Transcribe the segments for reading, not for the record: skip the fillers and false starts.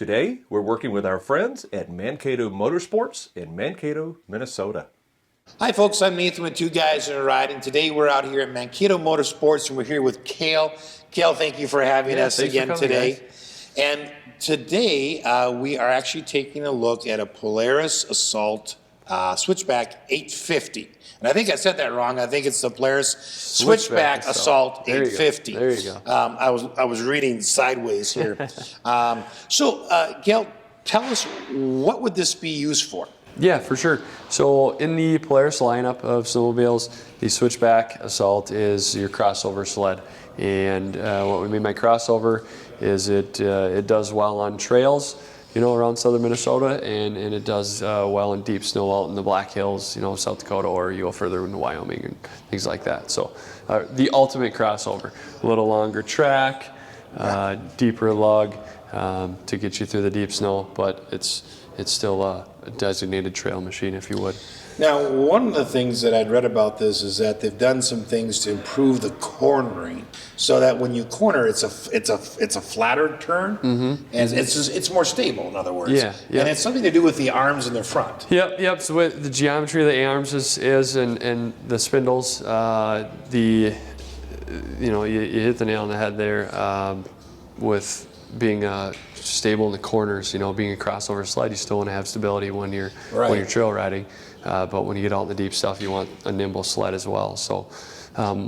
Today, we're working with our friends at Mankato Motorsports in Mankato, Minnesota. Hi folks, I'm Nathan with Two Guys in a Ride, and today we're out here at Mankato Motorsports and we're here with Cale. Cale, thank you for having us again today. Guys. And today we are actually taking a look at a Polaris Assault Switchback 850. And I think I said that wrong. I think it's the Polaris Switchback Assault 850. There you go. I was reading sideways here. Cale, tell us, what would this be used for? Yeah, for sure. So in the Polaris lineup of snowmobiles, the Switchback Assault is your crossover sled. And what we mean by crossover is it does well on trails, you know, around southern Minnesota, and it does well in deep snow out in the Black Hills, you know, South Dakota, or you go further into Wyoming and things like that. So the ultimate crossover, a little longer track, deeper lug to get you through the deep snow, but it's still a designated trail machine, if you would. Now, one of the things that I'd read about this is that they've done some things to improve the cornering, so that when you corner, it's a flatter turn, and it's more stable. In other words, yeah. And it's something to do with the arms in the front. Yep. So with the geometry of the arms is and the spindles, you hit the nail on the head there with being stable in the corners. You know, being a crossover sled, you still want to have stability when you're trail riding. But when you get out in the deep stuff, you want a nimble sled as well. So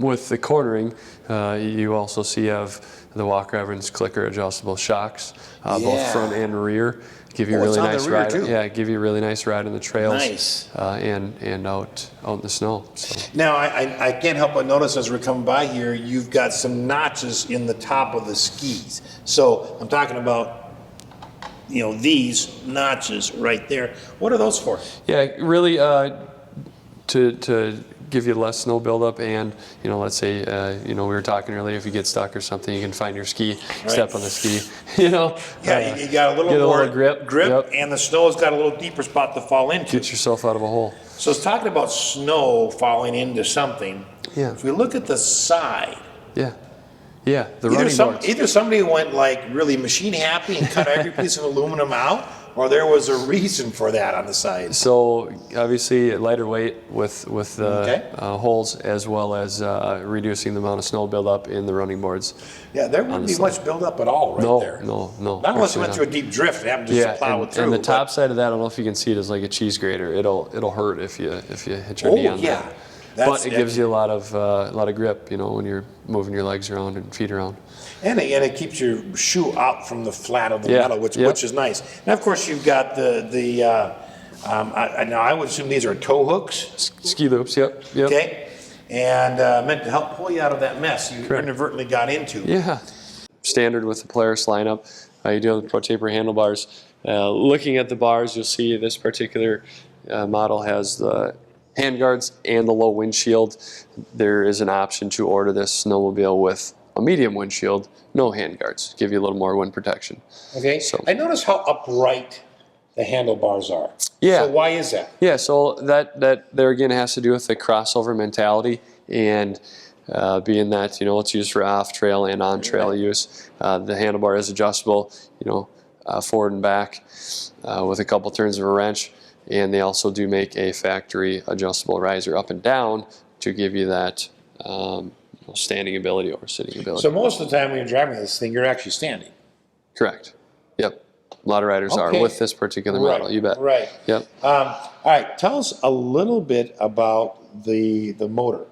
with the cornering, you also see you have the Walker Evans clicker adjustable shocks, both front and rear. Give you a really nice ride. Too. Yeah, give you a really nice ride in the trails. Nice. And out in the snow. So. Now I can't help but notice as we're coming by here, you've got some notches in the top of the skis. So I'm talking about, you know, these notches right there. What are those for? Yeah, really to give you less snow buildup, and you know, let's say we were talking earlier, if you get stuck or something, you can find your ski, step on the ski. You know. Yeah, you got a little more grip, yep. And the snow's got a little deeper spot to fall into. Get yourself out of a hole. So it's talking about snow falling into something. Yeah. If we look at the side. Yeah, the running boards. Either somebody went like really machine happy and cut every piece of aluminum out, or there was a reason for that on the side. So obviously lighter weight with the holes, as well as reducing the amount of snow buildup in the running boards. Yeah, there wouldn't be much buildup at all there. No. Not unless you went through a deep drift and happened to plow it through. And the top side of that, I don't know if you can see it, is like a cheese grater. It'll hurt if you hit your knee on that. But it gives you a lot of grip, you know, when you're moving your legs around and feet around. And it keeps your shoe out from the flat of the metal, which is nice. And of course, you've got now I would assume these are toe hooks. Ski loops, yep. Okay, and meant to help pull you out of that mess you inadvertently got into. Yeah. Standard with the Polaris lineup, you do have the Pro Taper handlebars. Looking at the bars, you'll see this particular model has the handguards and the low windshield. There is an option to order this snowmobile with a medium windshield, no handguards, give you a little more wind protection. Okay. So I notice how upright the handlebars are. Yeah. So why is that? Yeah. So that there again has to do with the crossover mentality, and being that, you know, it's used for off trail and on trail use. The handlebar is adjustable, you know, forward and back with a couple turns of a wrench. And they also do make a factory adjustable riser up and down to give you that standing ability or sitting ability. So most of the time when you're driving this thing, you're actually standing. Correct. Yep. A lot of riders are with this particular model. You bet. Right. Yep. All right. Tell us a little bit about the motor.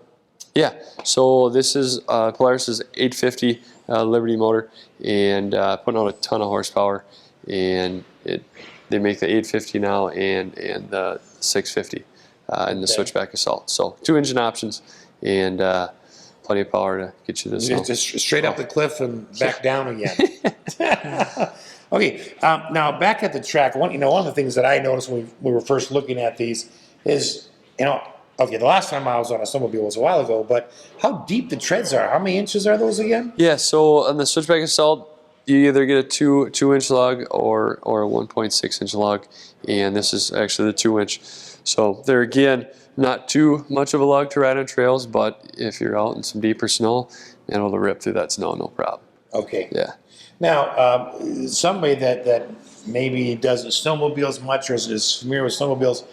Yeah. So this is Polaris's 850 Liberty motor, and putting out a ton of horsepower, and they make the 850 now and the 650 in the Switchback Assault. So 2 engine options and plenty of power to get you this. Just straight up the cliff and back down again. Okay, now back at the track, one of the things that I noticed when we were first looking at these is, okay, the last time I was on a snowmobile was a while ago, but how deep the treads are. How many inches are those again? Yeah, so on the Switchback Assault, you either get a 2-inch lug or a 1.6-inch lug, and this is actually the 2-inch. So there again, not too much of a lug to ride on trails, but if you're out in some deeper snow, it'll rip through that snow, no problem. Okay. Yeah. Now, somebody that maybe doesn't snowmobile as much or is familiar with snowmobiles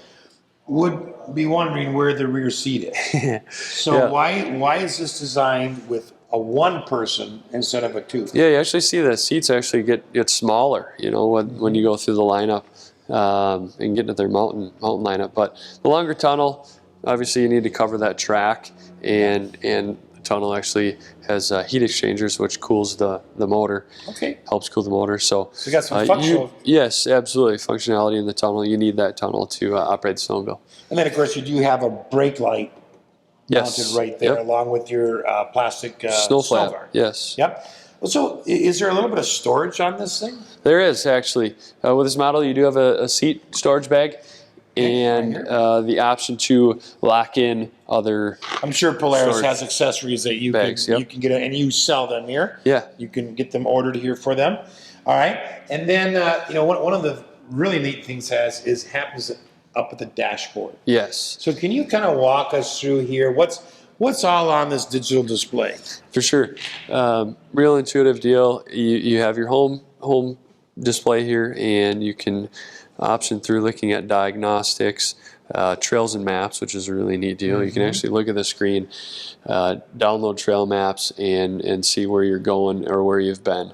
would be wondering where the rear seat is. So why is this designed with a one person instead of a two? Yeah, you actually see the seats actually get smaller, you know, when you go through the lineup and get into their mountain lineup. But the longer tunnel, obviously you need to cover that track, and the tunnel actually has heat exchangers, which cools the motor. Okay. Helps cool the motor. So you got some functional. Yes, absolutely. Functionality in the tunnel. You need that tunnel to operate the snowmobile. And then, of course, you do have a brake light mounted right there, along with your plastic snow flap. bar. Yes. Yep. So, is there a little bit of storage on this thing? There is, actually. With this model, you do have a seat storage bag and the option to lock in other. I'm sure Polaris has accessories that you bags, can you can get, and you sell them here. Yeah. You can get them ordered here for them. All right. And then, you know, one of the really neat things happens up at the dashboard. Yes. So can you kind of walk us through here? What's all on this digital display? For sure. Real intuitive deal. You have your home display here, and you can option through looking at diagnostics, trails and maps, which is a really neat deal. You can actually look at the screen, download trail maps, and see where you're going or where you've been.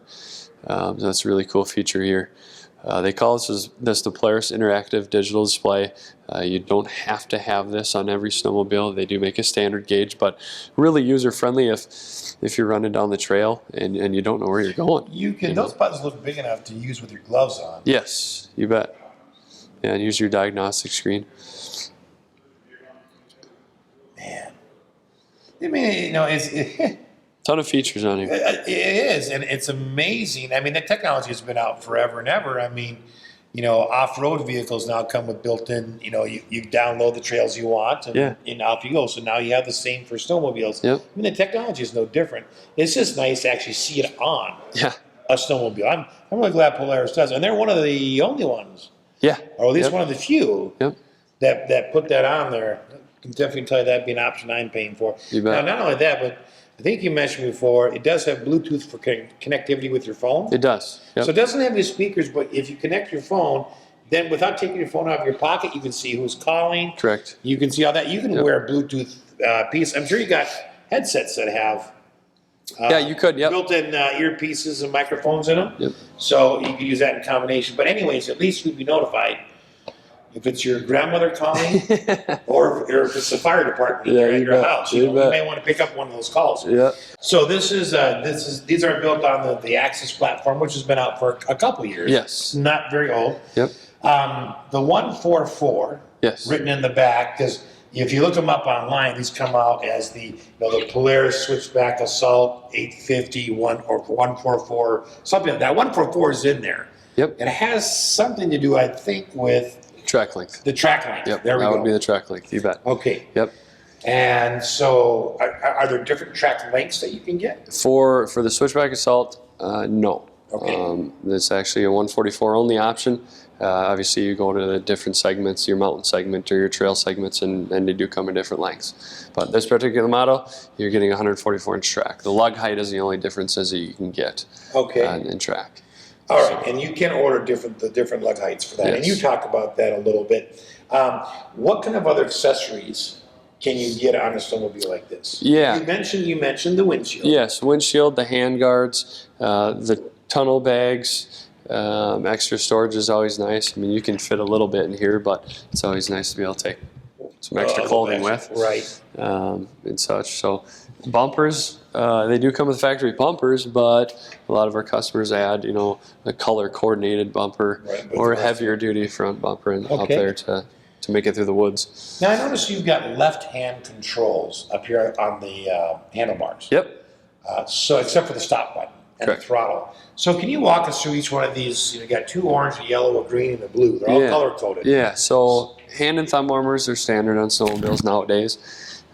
That's a really cool feature here. They call this the Polaris Interactive Digital Display. You don't have to have this on every snowmobile. They do make a standard gauge, but really user-friendly if you're running down the trail and you don't know where you're going. Those buttons look big enough to use with your gloves on. Yes, you bet. Yeah, and use your diagnostic screen. Man. I mean, you know, Ton of features on here. It is, and it's amazing. I mean, the technology has been out forever and ever. I mean, you know, off-road vehicles now come with built-in, you know, you download the trails you want, and off you go. So now you have the same for snowmobiles. Yep. I mean, the technology is no different. It's just nice to actually see it on a snowmobile. I'm really glad Polaris does, and they're one of the only ones, or at least one of the few that put that on there. I can definitely tell you that'd be an option I'm paying for. You bet. Now, not only that, but I think you mentioned before, it does have Bluetooth for connectivity with your phone. It does. Yep. So it doesn't have any speakers, but if you connect your phone, then without taking your phone out of your pocket, you can see who's calling. Correct. You can see all that. You can wear a Bluetooth piece. I'm sure you got headsets that have you could. built-in earpieces and microphones in them. Yep. So you could use that in combination. But anyways, at least you'd be notified if it's your grandmother calling or if it's the fire department at your house. You may want to pick up one of those calls. Yeah. So these are built on the AXYS platform, which has been out for a couple years. Yes. Not very old. Yep. The 144 written in the back, because if you look them up online, these come out as the Polaris Switchback Assault 850 or 144, something like that. 144 is in there. Yep. And it has something to do, I think, with track length. the track length. Yep. There we go. That would be the track length. You bet. Okay. Yep. And so, are there different track lengths that you can get? For the Switchback Assault, no. Okay. It's actually a 144 only option. Obviously, you go to the different segments, your mountain segment or your trail segments, and they do come in different lengths. But this particular model, you're getting a 144-inch track. The lug height is the only difference that you can get in track. All right, and you can order the different lug heights for that, and you talk about that a little bit. What kind of other accessories can you get on a snowmobile like this? Yeah. You mentioned the windshield. Yes, windshield, the hand guards, the tunnel bags, extra storage is always nice. I mean, you can fit a little bit in here, but it's always nice to be able to take some extra clothing with. Right. And such. So bumpers, they do come with factory bumpers, but a lot of our customers add, a color coordinated bumper or a heavier duty front bumper up there to make it through the woods. Now I notice you've got left-hand controls up here on the handlebars. Yep. So except for the stop button and the throttle. So can you walk us through each one of these? You got two orange, a yellow, a green, and a blue. They're all color-coded. Yeah, so hand and thumb warmers are standard on snowmobiles nowadays.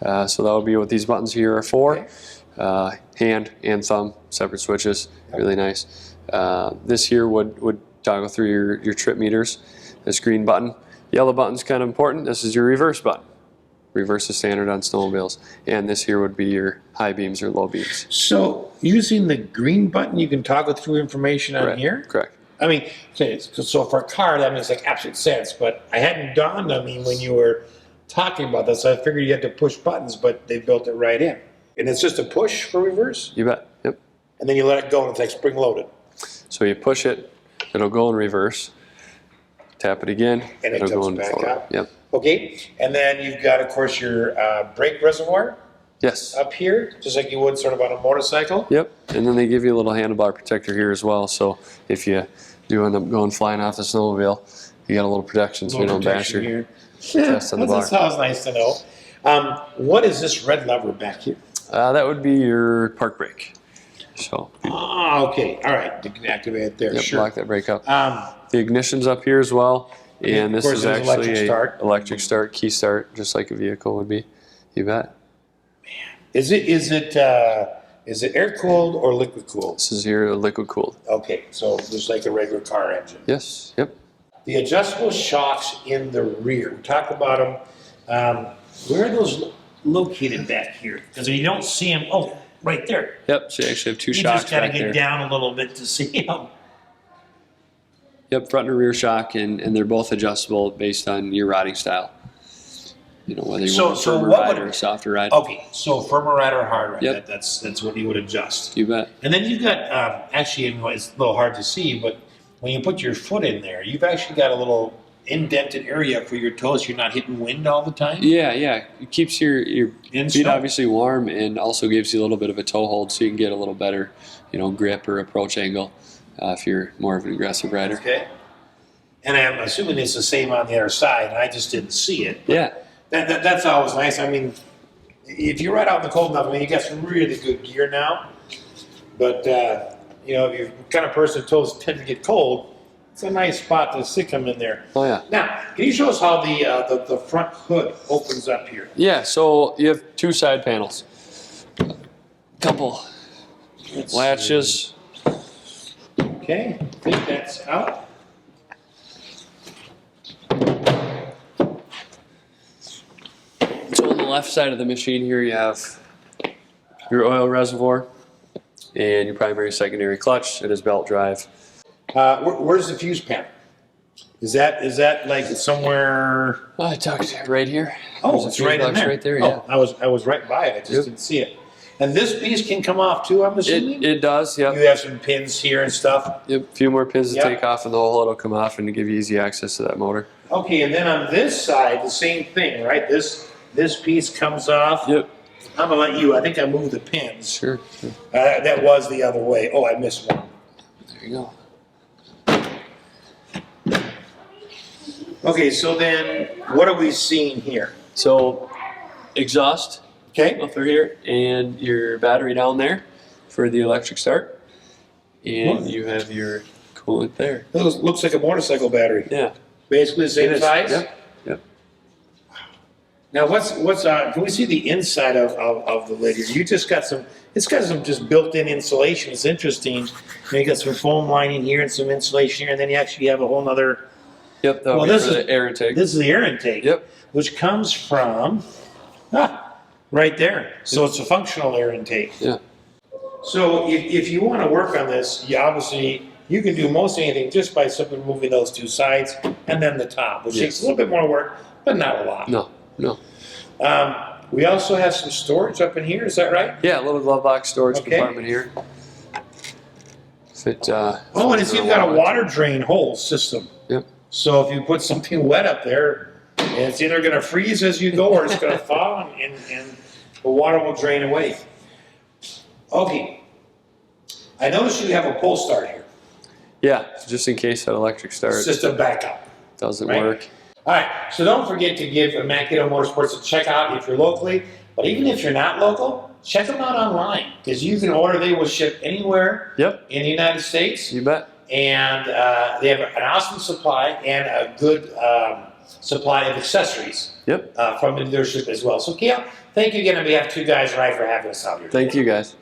So that would be what these buttons here are for. Hand and thumb, separate switches, really nice. This here would toggle through your trip meters. This green button. Yellow button's kind of important. This is your reverse button. reverse is standard on snowmobiles. And this here would be your high beams or low beams. So using the green button, you can toggle through information on Correct. here? Correct. I mean, so for a car, that makes like absolute sense, but I hadn't dawned on me when you were talking about this. I figured you had to push buttons, but they built it right in. And it's just a push for reverse? You bet. Yep. And then you let it go and it's like spring loaded. So you push it, it'll go in reverse. Tap it again, And it it'll go jumps in back forward. up. Yep. Okay, and then you've got, of course, your brake reservoir Yes. up here, just like you would sort of on a motorcycle. Yep. And then they give you a little handlebar protector here as well. So if you do end up going flying off the snowmobile, you got a little protection so you don't bash your here. chest on the bar. That sounds nice to know. What is this red lever back here? That would be your park brake. So Okay, all right, you can activate it there, yep, sure. lock that brake up. The ignition's up here as well. And of this course, is there's actually electric start. key start, just like a vehicle would be. You bet. Is it air cooled or liquid cooled? This is your liquid cooled. Okay, so just like a regular car engine. Yes. Yep. The adjustable shocks in the rear. We talked about them. Where are those located back here? Because you don't see them. Oh, right there. Yep. So you actually have two You shocks just got to back get there. down a little bit to see them. Yep, front and rear shock, and they're both adjustable based on your riding style. You know, whether you want a firmer ride or a softer ride. Okay, so firmer ride or hard ride. Yep. That's what you would adjust. You bet. And then you've got actually, it's a little hard to see, but when you put your foot in there, you've actually got a little indented area for your toes. You're not hitting wind all the time. Yeah, yeah. It keeps your In feet snow. obviously warm, and also gives you a little bit of a toe hold, so you can get a little better, grip or approach angle if you're more of an aggressive rider. Okay. And I'm assuming it's the same on the other side, and I just didn't see it. Yeah. That's always nice. I mean, if you ride out in the cold enough, I mean, you got some really good gear now. But, if you're the kind of person whose toes tend to get cold, it's a nice spot to stick them in there. Oh yeah. Now, can you show us how the front hood opens up here? Yeah. So you have two side panels. Couple latches. Okay, I think that's out. So on the left side of the machine here, you have your oil reservoir and your primary secondary clutch. It is belt drive. Where's the fuse panel? Is that like somewhere? I tucked right here. Oh, There's a it's fuse right in box there. right there. Oh, Yeah. I was right by it. I just Yep. didn't see it. And this piece can come off too, I'm assuming? It does. Yep. You have some pins here and stuff. Yep. A few more pins to Yep. take off, and the whole hole will come off, and to give you easy access to that motor. Okay, and then on this side, the same thing, right? This piece comes off. Yep. I'm gonna let you. I think I moved the pins. Sure. Sure. That was the other way. Oh, I missed one. There you go. Okay, so then what are we seeing here? So, exhaust Okay. muffler here, and your battery down there for the electric start, and What? you have your coolant there. It looks like a motorcycle battery. Yeah. Basically the same It is. size. Yep. Yep. Now what's can we see the inside of the lid here? You just got some. It's got some just built-in insulation. It's interesting. You got some foam lining here and some insulation here, and then you actually have a whole nother. Yep. That'll Well, be this for is- the air intake. This is the air intake. Yep. Which comes from right there. So it's a functional air intake. Yeah. So if you want to work on this, you can do most anything just by simply moving those two sides and then the top, which takes a little bit more work, but not a lot. No. No. We also have some storage up in here. Is that right? Yeah. A little glove box storage Okay. compartment here. Fit. Oh, and it's even got a water drain hole system. Yep. So if you put something wet up there, it's either going to freeze as you go or it's going to thaw and the water will drain away. Okay. I noticed you have a pull start here. Yeah. Just in case that electric start System backup. doesn't right? work. All right. So don't forget to give Mankato Motorsports a check out if you're locally. But even if you're not local, check them out online because you can order. They will ship anywhere Yep. in the United States. You bet. And they have an awesome supply and a good supply of accessories Yep. from the dealership as well. So, Kale, thank you again on behalf of Two Guys Ride for having us out here. Thank you guys.